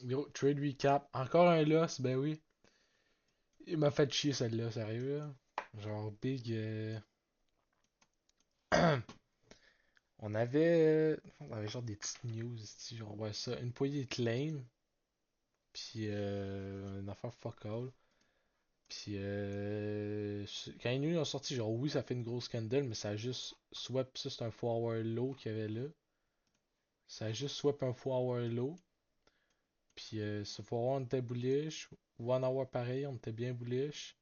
Yo, trade recap. Encore un loss, ben oui. Il m'a fait chier celle-là, sérieux, là. Genre, big. On avait genre des petites news, ici, genre, ouais, ça. Une poignée de claim, puis une affaire fuck all. Puis quand ils ont sorti, genre, oui, ça fait une grosse candle, mais ça a juste swap. Ça, c'est un 4 hour low qu'il y avait là. Ça a juste swap un 4 hour low. Puis ce 4 hour, on était bullish. 1 hour pareil, on était bien bullish.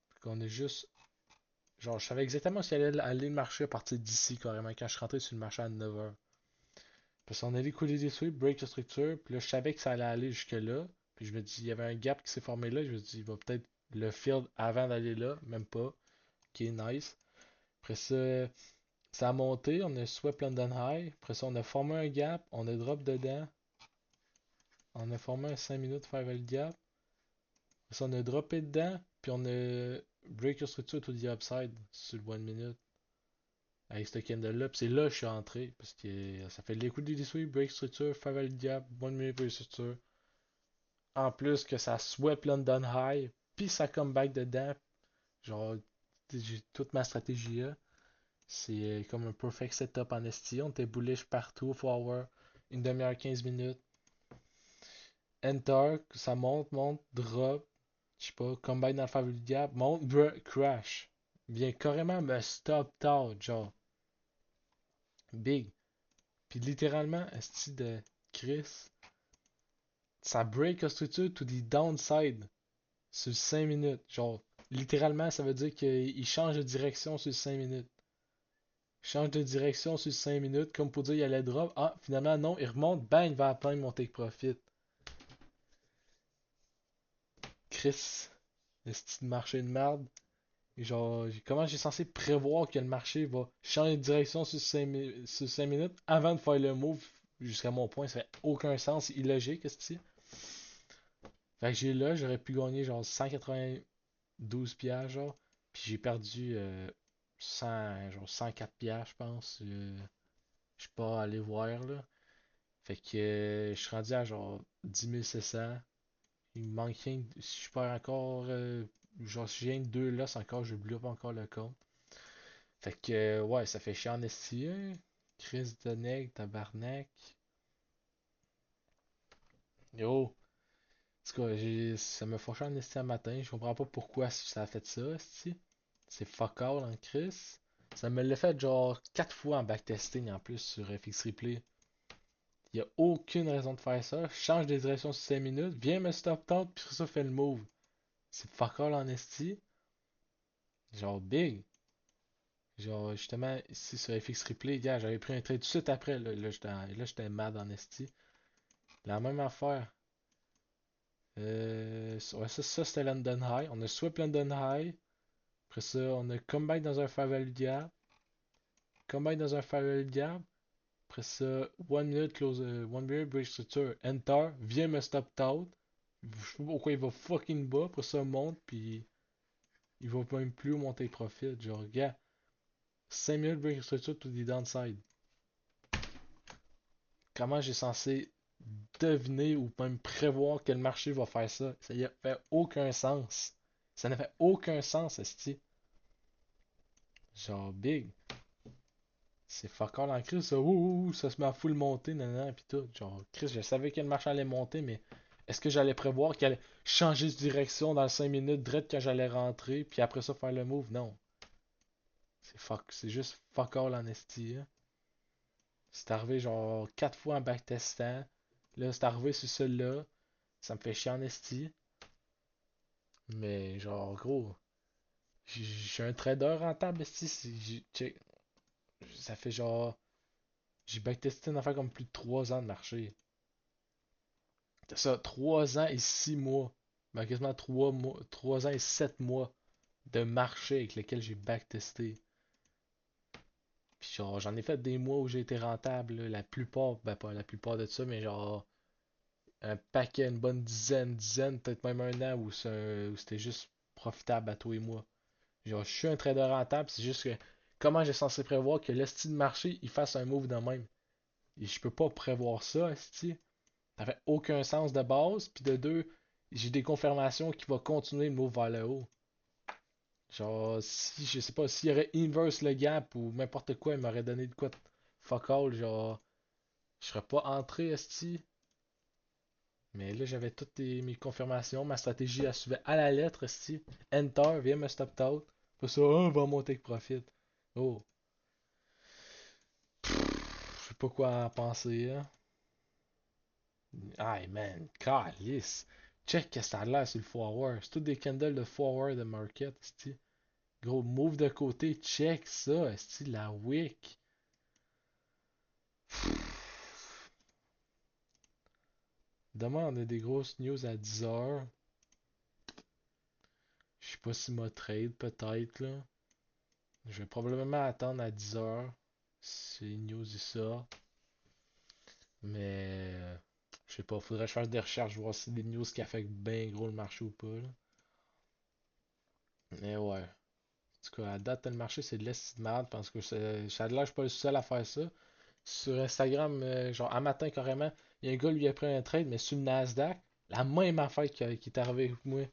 Puis qu'on est juste. Genre, je savais exactement si allait aller le marché à partir d'ici, carrément, quand je suis rentré sur le marché à 9 heures. Parce qu'on allait couler des sweeps, break la structure, puis là, je savais que ça allait aller jusque-là. Puis je me dis, il y avait un gap qui s'est formé là, je me dis, il va peut-être le field avant d'aller là, même pas. Ok, nice. Après ça, ça a monté, on a swept London High. Après ça, on a formé un gap, on a drop dedans. On a formé un 5 minutes faire le gap. Après ça, on a droppé dedans, puis on a break la structure to the upside sur le 1 minute. Avec ce candle-là. Puis c'est là que je suis entré. Parce que ça fait l'écoute des sweeps, break structure, faveur diable, bonne minute break structure. En plus que ça swept London High. Puis ça come back dedans. Genre, j'ai toute ma stratégie là. C'est comme un perfect setup en ST. On était bullish partout, forward. Une demi-heure, 15 minutes. Enter, ça monte, monte, drop. Je sais pas, come back dans le faveur diable, monte, crash. Vient carrément me stop out, genre. Big. Puis littéralement, esti de Chris, ça break a structure to the downside sur 5 minutes. Genre, littéralement, ça veut dire qu'il change de direction sur 5 minutes. Change de direction sur 5 minutes, comme pour dire il allait drop. Ah, finalement, non, il remonte, bang, il va atteindre mon take profit. Chris, esti de marché de merde. Et genre, comment j'ai censé prévoir que le marché va changer de direction sur 5 minutes avant de faire le move jusqu'à mon point? Ça fait aucun sens, c'est illogique, esti. Fait que j'ai là, j'aurais pu gagner genre 192 piastres, genre. Puis j'ai perdu 100, genre 104 piastres, je pense. Je suis pas allé voir, là. Fait que je suis rendu à genre 10 700. Il me manque rien. Si je perds encore, genre si j'ai un 2 loss encore, je bloque encore le compte. Fait que, ouais, ça fait chier en esti, hein. Chris de nègre, tabarnak. Yo, en tout cas, ça me fâche en esti un matin. Je comprends pas pourquoi ça a fait ça, esti. C'est fuck all en Chris. Ça me l'a fait genre 4 fois en backtesting en plus sur FX Replay. Il y a aucune raison de faire ça. Change de direction sur 5 minutes, viens me stop tente, puis ça fait le move. C'est fuck all en esti. Genre big. Genre justement, ici sur FX Replay, gars, j'avais pris un trade tout de suite après. Là, j'étais mad en esti. La même affaire. Ouais, ça c'était London High. On a swap London High. Après ça, on a comeback dans un fair value gap. Comeback dans un fair value gap. Après ça, 1 minute close, 1 minute break structure. Enter. Viens me stop out. Je sais pas pourquoi il va fucking bas. Après ça, monte. Puis il va même plus monter profit. Genre, gars, 5 minutes break structure to the downside. Comment j'ai censé deviner ou même prévoir que le marché va faire ça? Ça y a fait aucun sens. Ça n'a fait aucun sens, esti. Genre, big. C'est fuck all en crise, ça. Ouh, ouh, ça se met à full monter, nanana, pis tout. Genre, Chris, je savais que le marché allait monter, mais est-ce que j'allais prévoir qu'elle allait changer de direction dans 5 minutes, direct quand j'allais rentrer, puis après ça faire le move? Non. C'est juste fuck all en esti, hein. C'est arrivé genre 4 fois en backtestant. Là, c'est arrivé sur celui-là. Ça me fait chier en esti. Mais genre, gros, j'ai un trader rentable, esti. Ça fait genre. J'ai backtesté une affaire comme plus de 3 ans de marché. C'est ça, 3 ans et 6 mois. Ben, quasiment 3 mois, 3 ans et 7 mois de marché avec lequel j'ai backtesté. Puis genre, j'en ai fait des mois où j'ai été rentable, là. La plupart, ben pas la plupart de ça, mais genre un paquet, une bonne dizaine, peut-être même un an où c'était juste profitable à tous les mois. Genre, je suis un trader rentable, c'est juste que comment j'ai censé prévoir que l'esti de marché il fasse un move de même? Et je peux pas prévoir ça, esti. Ça fait aucun sens de base. Puis de deux, j'ai des confirmations qui vont continuer le move vers le haut. Genre, si, je sais pas, s'il y aurait inverse le gap ou n'importe quoi, il m'aurait donné de quoi de fuck all, genre, je serais pas entré, esti. Mais là, j'avais toutes mes confirmations, ma stratégie, elle suivait à la lettre, esti. Enter, viens me stop out. Pas ça, oh, va monter que profit. Oh, je sais pas quoi en penser, hein. Aïe, man, calice. Check que ça a l'air sur le forward. C'est tout des candles de forward de market, esti. Gros, move de côté, check ça, esti, la wick. Demain, on a des grosses news à 10h. Je sais pas si m'a trade, peut-être, là. Je vais probablement attendre à 10h. Si les news y sortent. Mais, je sais pas, faudrait que je fasse des recherches, voir si des news qui affectent bien gros le marché ou pas, là. Mais ouais. En tout cas, à date, le marché, c'est de l'esti de merde, parce que ça a l'air, je suis pas le seul à faire ça. Sur Instagram, genre, un matin, carrément, il y a un gars, lui, a pris un trade, mais sur le Nasdaq, la même affaire qui est arrivée avec moi.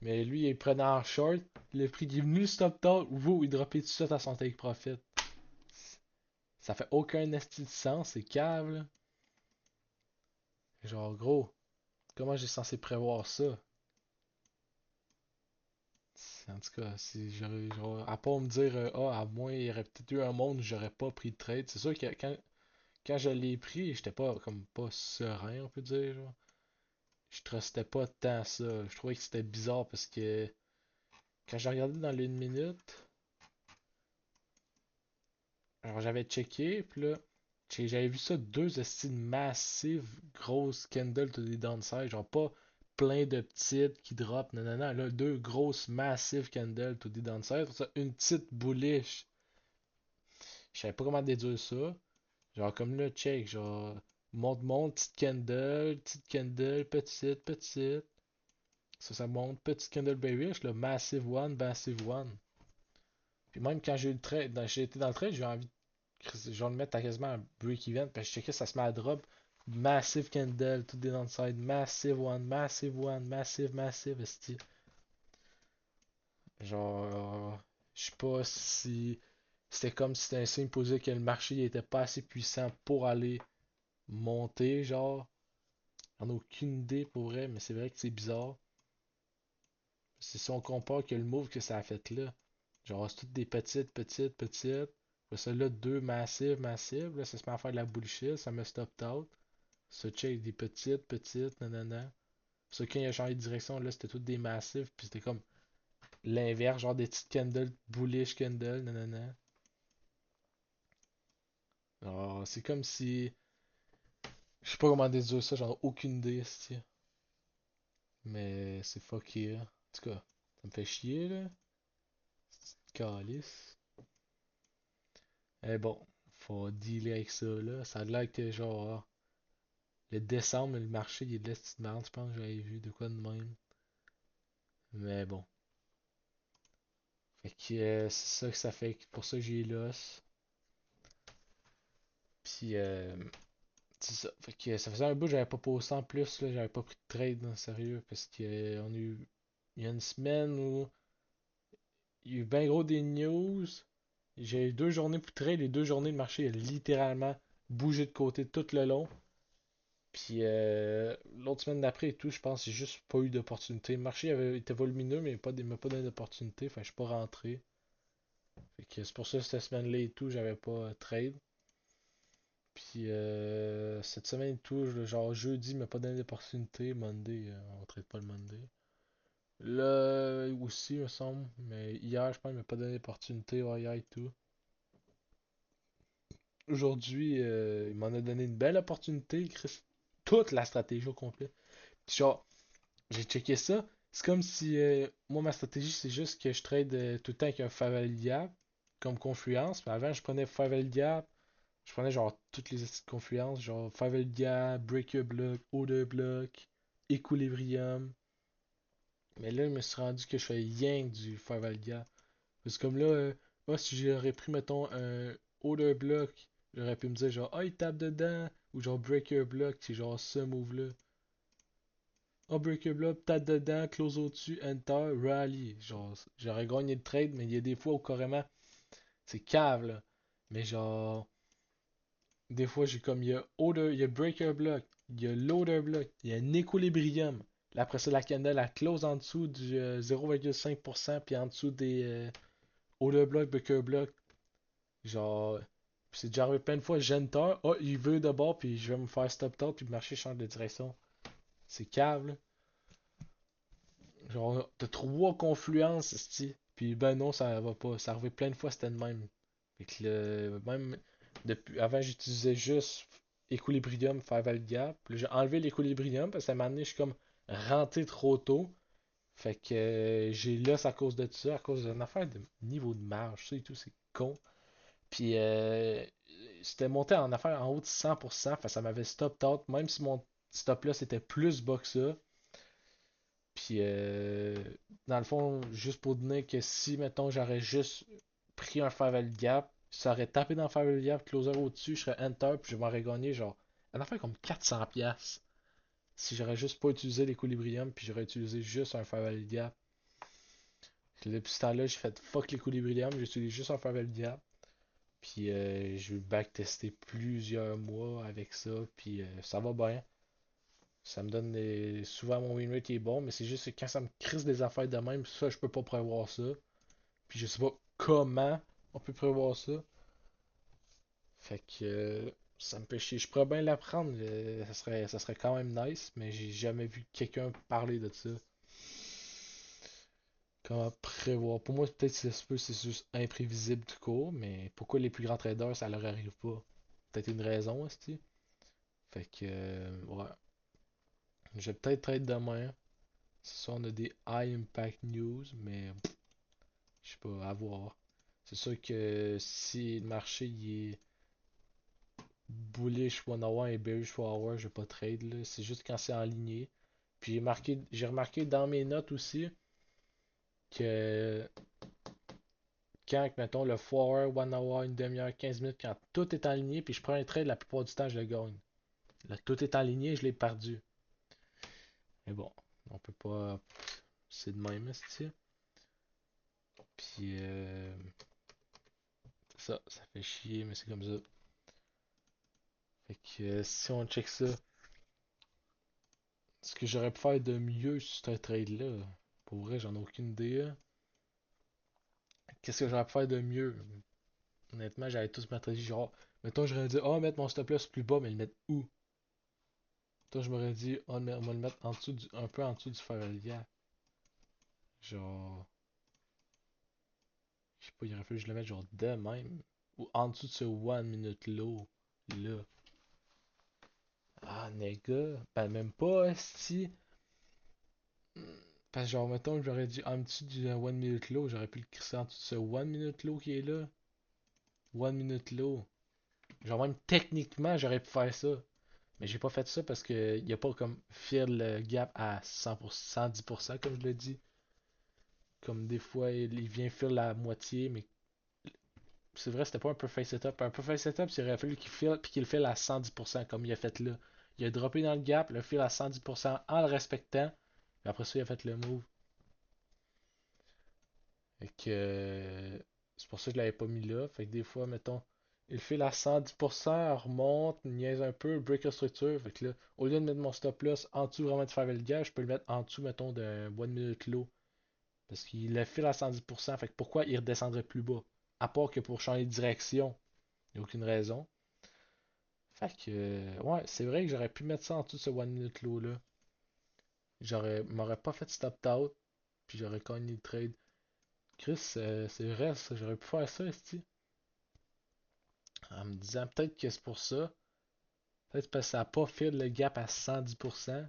Mais lui, il prenait en short. Le prix qui est venu stop tard, vous, il droppait tout de suite à son take profit. Ça fait aucun esti de sens, c'est cave, là. Genre, gros, comment j'ai censé prévoir ça? En tout cas, si j'aurais, genre, à part me dire, à moins, il y aurait peut-être eu un monde où j'aurais pas pris de trade. C'est sûr que quand je l'ai pris, j'étais pas, comme, pas serein, on peut dire, genre. Je trustais pas tant ça. Je trouvais que c'était bizarre parce que quand j'ai regardé dans l'une minute, alors j'avais checké, puis là, j'avais vu ça, deux estimes massives, grosses candles to the downside, genre pas plein de petites qui drop, non, non, non, là, deux grosses massives candles to the downside, ça, une petite bullish. Je savais pas comment déduire ça. Genre comme là, check, genre, monte, petite candle, petite, petite. Ça monte, petite candle bearish, là, massive one, massive one. Puis même quand j'ai eu le trade, j'ai été dans le trade, j'ai envie de genre le mettre à quasiment un break-even, parce que je checkais ça se met à drop. Massive candle, tout des downside, massive one, massive one, massive, massive, esti. Genre, je sais pas si c'était comme si c'était un signe posé que le marché était pas assez puissant pour aller monter, genre. J'en ai aucune idée pour vrai, mais c'est vrai que c'est bizarre. C'est si on compare que le move que ça a fait là. Genre, c'est toutes des petites, petites, petites. Après ça, là, deux massives, massives. Là, ça se met à faire de la bullshit. Ça me stop out. Ça check des petites, petites, nanana. Ça, quand il a changé de direction, là, c'était toutes des massives. Puis c'était comme l'inverse, genre des petites candles, bullish candles, nanana. Alors, c'est comme si. Je sais pas comment déduire ça, j'en ai aucune idée, c'ti. Mais c'est fucké, là. En tout cas, ça me fait chier, là. C'est calice. Mais bon, faut dealer avec ça, là. Ça a l'air que, genre, le décembre, le marché, il est de l'esti de merde, je pense que j'avais vu de quoi de même. Mais bon. Fait que c'est ça que ça fait. Pour ça que j'ai l'os. Puis, c'est ça. Fait que ça faisait un bout, j'avais pas posté en plus, là. J'avais pas pris de trade, en sérieux. Parce que on a eu. Il y a une semaine où il y a eu bien gros des news. J'ai eu 2 journées pour trade. Les 2 journées, le marché a littéralement bougé de côté tout le long. Puis l'autre semaine d'après et tout, je pense que j'ai juste pas eu d'opportunité. Le marché avait été volumineux, mais il m'a pas donné d'opportunité. Enfin, je suis pas rentré. Fait que c'est pour ça que cette semaine-là et tout, j'avais pas trade. Puis cette semaine et tout, genre jeudi, il m'a pas donné d'opportunité. Monday, on trade pas le Monday. Là aussi, il me semble. Mais hier, je pense qu'il m'a pas donné d'opportunité. Ouais, hier et tout. Aujourd'hui, il m'en a donné une belle opportunité. Chris. Toute la stratégie au complet. Puis genre, j'ai checké ça. C'est comme si moi ma stratégie c'est juste que je trade tout le temps avec un Faval Gap comme confluence. Mais avant je prenais Faval Gap, je prenais genre toutes les astuces de confluence, genre Faval Gap, Breaker Block, Order Block, Equilibrium. Mais là je me suis rendu que je fais yang du Faval Gap. Parce que comme là, moi si j'aurais pris mettons un Order Block J'aurais pu me dire genre, ah, il tape dedans, ou genre break your block, c'est genre ce move-là. Ah, break your block, tape dedans, close au-dessus, enter, rally. Genre, j'aurais gagné le trade, mais il y a des fois où carrément, c'est cave, là. Mais genre, des fois, j'ai comme, il y a breaker block, il y a loader block, il y a un équilibrium. Là, après ça, la candle, elle close en dessous du 0,5%, puis en dessous des order block, breaker block. Genre, c'est déjà arrivé plein de fois, j'enter, oh, il veut de bord, puis je vais me faire stop top, puis le marché change de direction. C'est cave, là. Genre, t'as trois confluences, c'ti. Puis ben non, ça va pas. Ça arrivait plein de fois, c'était le même. Fait que même depuis avant j'utilisais juste Equilibrium Five Gap. Puis là, j'ai enlevé l'Equilibrium parce que ça m'a amené, je suis comme rentré trop tôt. Fait que j'ai lost à cause de ça, à cause d'une affaire de niveau de marge, ça et tout, c'est con. Puis c'était monté en affaire en haut de 100%, fait que ça m'avait stop out, même si mon stop loss était plus bas que ça. Puis, dans le fond, juste pour donner que si, mettons, j'aurais juste pris un Favel Gap, ça aurait tapé dans le Favel Gap, closer au-dessus, je serais Enter, puis je m'aurais gagné genre, un affaire comme 400$. Si j'aurais juste pas utilisé l'équilibrium, puis j'aurais utilisé juste un Favel Gap. Puis depuis ce temps-là, j'ai fait fuck l'équilibrium, j'ai utilisé juste un Favel Gap. Puis, j'ai backtesté plusieurs mois avec ça, puis ça va bien. Ça me donne souvent mon win rate est bon, mais c'est juste que quand ça me crisse des affaires de même, ça je peux pas prévoir ça. Puis je sais pas comment on peut prévoir ça. Fait que ça me fait chier. Je pourrais bien l'apprendre, ça serait quand même nice, mais j'ai jamais vu quelqu'un parler de ça. Comment prévoir. Pour moi, peut-être que ça se peut, c'est juste imprévisible tout court, mais pourquoi les plus grands traders ça leur arrive pas? Peut-être une raison, est-ce. Fait que ouais. Je vais peut-être trade demain. Ce soir, on a des high impact news, mais je sais pas, à voir. C'est sûr que si le marché il est bullish 1 hour et bearish 4 hours, je vais pas trade là. C'est juste quand c'est aligné. Puis j'ai remarqué dans mes notes aussi que quand, mettons, le 4 hour, 1 hour, une demi-heure, 15 minutes, quand tout est aligné, puis je prends un trade, la plupart du temps, je le gagne. Là, tout est aligné, je l'ai perdu. Mais bon, on peut pas. C'est de même, c'est. Puis ça fait chier, mais c'est comme ça. Fait que si on check ça, ce que j'aurais pu faire de mieux sur ce trade-là, pour vrai, j'en ai aucune idée, hein. Qu'est-ce que j'aurais pu faire de mieux? Honnêtement, j'avais tous ma stratégie genre, mettons, j'aurais dit, oh, mettre mon stop loss plus bas, mais le mettre où? Toi, je m'aurais dit, oh, on va le mettre en dessous un peu en dessous du Ferralia. Genre, je sais pas, il aurait fallu que je le mette genre de même. Ou en dessous de ce one minute low, là. Ah, nigga, ben même pas, si. Parce que genre, mettons, j'aurais dit en dessous du one minute low, j'aurais pu le crisser en dessous de ce one minute low qui est là. One minute low. Genre même techniquement, j'aurais pu faire ça. Mais j'ai pas fait ça parce que il a pas comme fill le gap à 100%, 110% comme je l'ai dit. Comme des fois, il vient fill la moitié, mais c'est vrai, c'était pas un perfect setup. Un perfect setup, il aurait fallu qu'il fill puis qu'il le fill à 110% comme il a fait là. Il a droppé dans le gap, le fill à 110% en le respectant. Et après ça, il a fait le move. Fait que c'est pour ça que je l'avais pas mis là. Fait que des fois, mettons, il file à 110%, elle remonte, niaise un peu, break la structure. Fait que là, au lieu de mettre mon stop loss en dessous vraiment de faire le gars, je peux le mettre en dessous, mettons, d'un one minute low. Parce qu'il le file à 110%. Fait que pourquoi il redescendrait plus bas? À part que pour changer de direction. Il n'y a aucune raison. Fait que, ouais, c'est vrai que j'aurais pu mettre ça en dessous de ce one minute low là. M'aurais pas fait stop out, puis j'aurais gagné le trade. Chris, c'est vrai, ça, j'aurais pu faire ça, esti. En me disant peut-être que c'est pour ça. Peut-être parce que ça n'a pas fait le gap à 110%.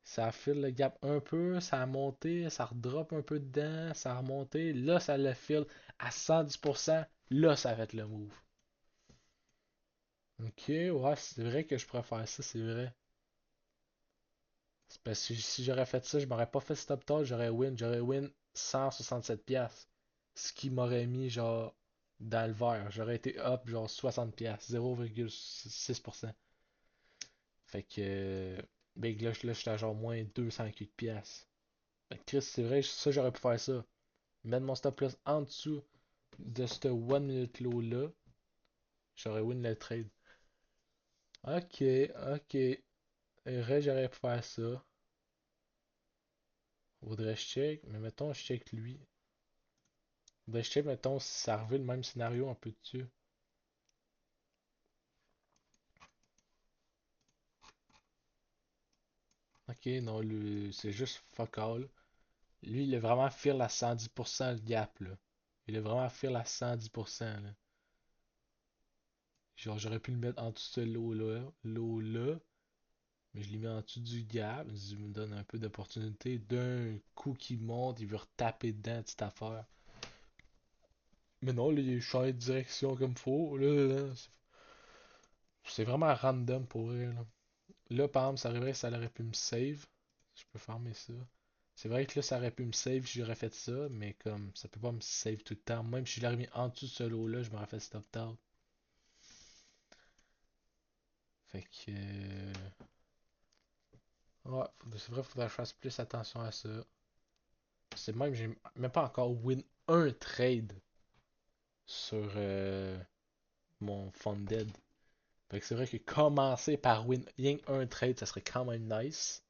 Ça a fait le gap un peu, ça a monté, ça redrop un peu dedans, ça a remonté. Là, ça le file à 110%. Là, ça va être le move. Ok, ouais, c'est vrai que je pourrais faire ça, c'est vrai. C'est parce que si j'aurais fait ça, je m'aurais pas fait stop tall, j'aurais win 167$. Ce qui m'aurait mis genre dans le vert. J'aurais été up genre 60$, 0,6%. Fait que, ben là, j'étais à genre moins 200 $. Fait que Chris, c'est vrai, ça, j'aurais pu faire ça. Mettre mon stop loss en dessous de ce 1 minute low là, j'aurais win le trade. Ok, ok. Vrai, j'aurais pu faire ça. Faudrait que je check, mais mettons, je check lui. Faudrait que je check, mettons, si ça revient le même scénario un peu dessus. Ok, non, c'est juste fuck all. Lui, il a vraiment feel à 110% le gap, là. Il a vraiment feel à 110%, là. Genre, j'aurais pu le mettre en dessous de ce lot-là, mais je l'ai mis en dessous du gap. Il me donne un peu d'opportunité. D'un coup qui monte, il veut retaper dedans, petite affaire. Mais non, là, il a changé de direction comme faut. Là, c'est vraiment random pour elle. Là, par exemple, ça arriverait que ça aurait pu me save. Je peux farmer ça. C'est vrai que là, ça aurait pu me save si j'aurais fait ça, mais comme ça peut pas me save tout le temps. Même si je l'aurais mis en dessous de ce lot-là, je m'aurais fait stop out. Fait que. Ouais, c'est vrai, faudrait que je fasse plus attention à ça. C'est même, j'ai même pas encore win un trade sur mon funded. Fait que c'est vrai que commencer par win rien un trade, ça serait quand même nice.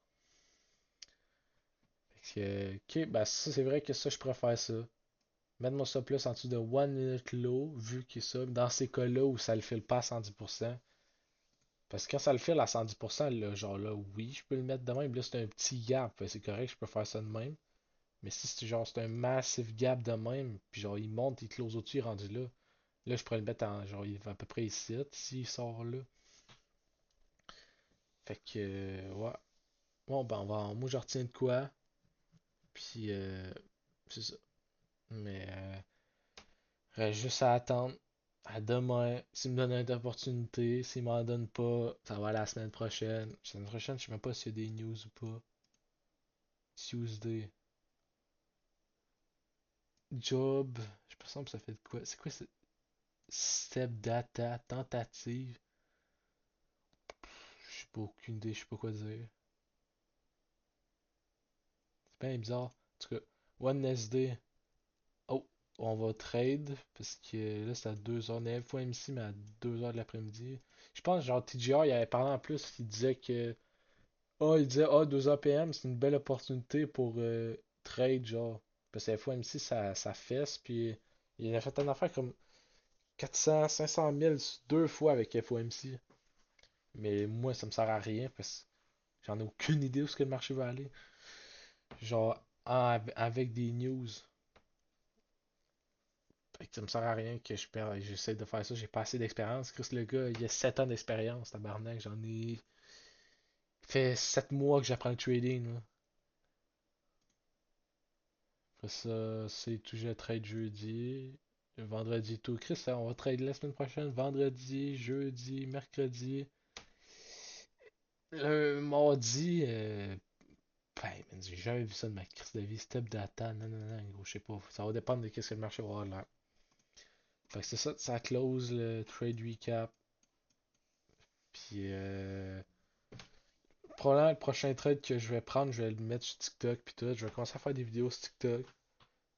Fait que, ok, bah ça c'est vrai que ça je préfère ça. Mettre mon stop loss en dessous de 1 minute low, vu que ça, dans ces cas-là où ça le file pas à 110%. Parce que quand ça le file à 110%, là, genre là, oui, je peux le mettre de même. Là, c'est un petit gap. C'est correct, je peux faire ça de même. Mais si c'est genre c'est un massif gap de même, puis genre il monte, il close au-dessus, il est rendu là. Là, je pourrais le mettre en genre il va à peu près ici, s'il sort là. Fait que ouais. Bon ben moi je retiens de quoi. Puis c'est ça. Mais reste juste à attendre. À demain. S'il me donne une opportunité. S'il m'en donne pas, ça va la semaine prochaine. La semaine prochaine, je sais même pas s'il y a des news ou pas. Tuesday. Job. Je sais pas si ça fait de quoi. C'est quoi ce step data tentative? Je sais pas aucune idée, je sais pas quoi dire. C'est bien bizarre. En tout cas, OneSD. Oh, on va trade. Parce que là, c'est à 2h. On avait fois MC, mais à 2h de l'après-midi. Je pense, genre, TGR, il avait parlé en plus. Il disait que. Ah, il disait, ah, 2h PM, c'est une belle opportunité pour trade, genre. Parce que FOMC, ça fesse. Puis il a fait une affaire comme 400, 500 000 deux fois avec FOMC. Mais moi, ça me sert à rien parce que j'en ai aucune idée où ce que le marché va aller. Genre, avec des news. Fait que ça me sert à rien que j'essaie de faire ça. J'ai pas assez d'expérience. Chris, le gars, il a 7 ans d'expérience, tabarnak. J'en ai fait 7 mois que j'apprends le trading, là. Après ça, c'est tout, je trade jeudi. Vendredi, tout. Chris, on va trade la semaine prochaine. Vendredi, jeudi, mercredi. Le mardi, ben, man, j'ai jamais vu ça de ma crise de vie. Step data, non, non, non, gros, je sais pas. Ça va dépendre de qu'est-ce que le marché va avoir l'air. Fait que c'est ça, ça close le trade recap. Puis, probablement le prochain trade que je vais prendre, je vais le mettre sur TikTok. Puis tout. Je vais commencer à faire des vidéos sur TikTok.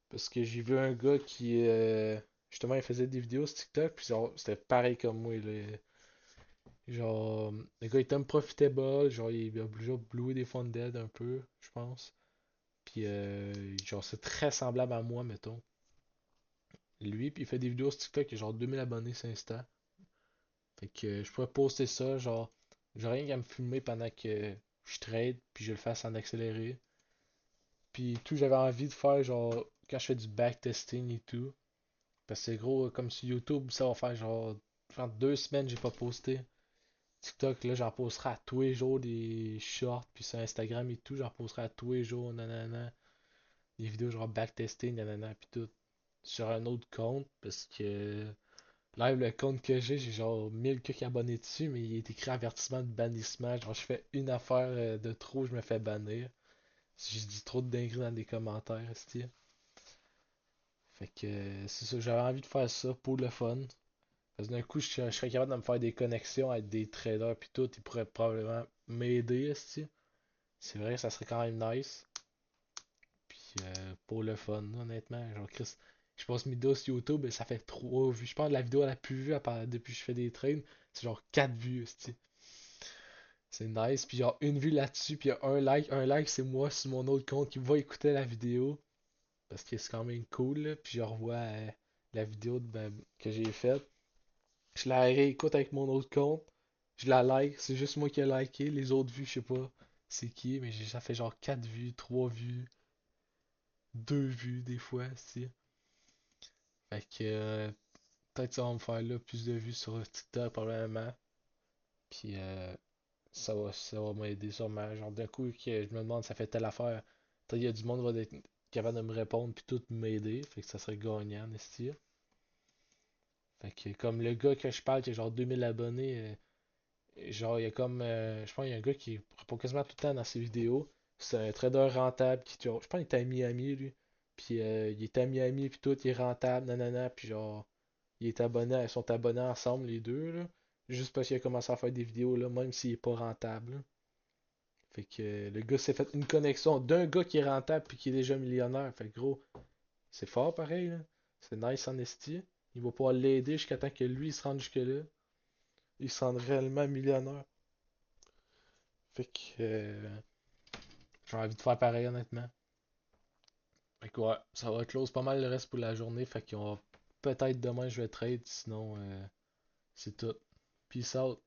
Parce que j'ai vu un gars qui, justement, il faisait des vidéos sur TikTok. Puis genre, c'était pareil comme moi, là. Genre, le gars était un profitable. Genre, il a obligé de louer des fonds de dead un peu, je pense. Puis, genre, c'est très semblable à moi, mettons. Lui, puis il fait des vidéos sur TikTok, il a genre 2000 abonnés sur Insta. Fait que je pourrais poster ça, genre, j'ai rien qu'à me filmer pendant que je trade, puis je le fasse en accéléré. Puis tout, j'avais envie de faire, genre, quand je fais du backtesting et tout. Parce que c'est gros, comme sur YouTube, ça va faire genre 2 semaines j'ai pas posté. TikTok, là, j'en posterai à tous les jours des shorts, puis sur Instagram et tout, j'en posterai à tous les jours, nanana. Des vidéos genre backtesting, nanana, puis tout. Sur un autre compte, parce que live, le compte que j'ai genre 1000 abonnés dessus, mais il est écrit avertissement de bannissement. Genre, je fais une affaire de trop, je me fais bannir. Si je dis trop de dingueries dans les commentaires, esti. Fait que c'est ça, j'avais envie de faire ça pour le fun. Parce que d'un coup, je serais capable de me faire des connexions avec des traders puis tout, ils pourraient probablement m'aider, esti. C'est vrai, ça serait quand même nice. Puis pour le fun, honnêtement, genre Chris, je passe mes vidéos sur YouTube et ça fait 3 vues. Je pense que la vidéo la plus vue depuis que je fais des trades, c'est genre 4 vues, esti. C'est nice. Puis genre une vue là-dessus, puis il y a un like. Un like, c'est moi sur mon autre compte qui va écouter la vidéo. Parce que c'est quand même cool, là. Puis je revois la vidéo que j'ai faite. Je la réécoute avec mon autre compte. Je la like. C'est juste moi qui ai liké. Les autres vues, je sais pas c'est qui. Mais ça fait genre 4 vues, 3 vues, 2 vues des fois, si. Fait que peut-être ça va me faire là plus de vues sur TikTok probablement. Puis ça va m'aider sûrement. Genre d'un coup que je me demande ça fait telle affaire. Peut-être il y a du monde qui va être capable de me répondre puis tout m'aider. Fait que ça serait gagnant, n'est-ce pas? Fait que comme le gars que je parle qui a genre 2000 abonnés, genre il y a comme je pense qu'il y a un gars qui répond quasiment tout le temps dans ses vidéos. C'est un trader rentable qui genre, je pense qu'il est à Miami lui. Puis il est à Miami puis tout, il est rentable, nanana, puis genre ils sont abonnés ensemble les deux là. Juste parce qu'il a commencé à faire des vidéos là, même s'il est pas rentable, là. Fait que le gars s'est fait une connexion d'un gars qui est rentable puis qui est déjà millionnaire. Fait que gros, c'est fort pareil, là. C'est nice en esti. Il va pouvoir l'aider jusqu'à temps que lui il se rende jusque-là. Il se rende réellement millionnaire. Fait que j'ai envie de faire pareil honnêtement. Fait que ouais, ça va close pas mal le reste pour la journée. Fait qu'on va peut-être demain je vais trade, sinon c'est tout. Peace out.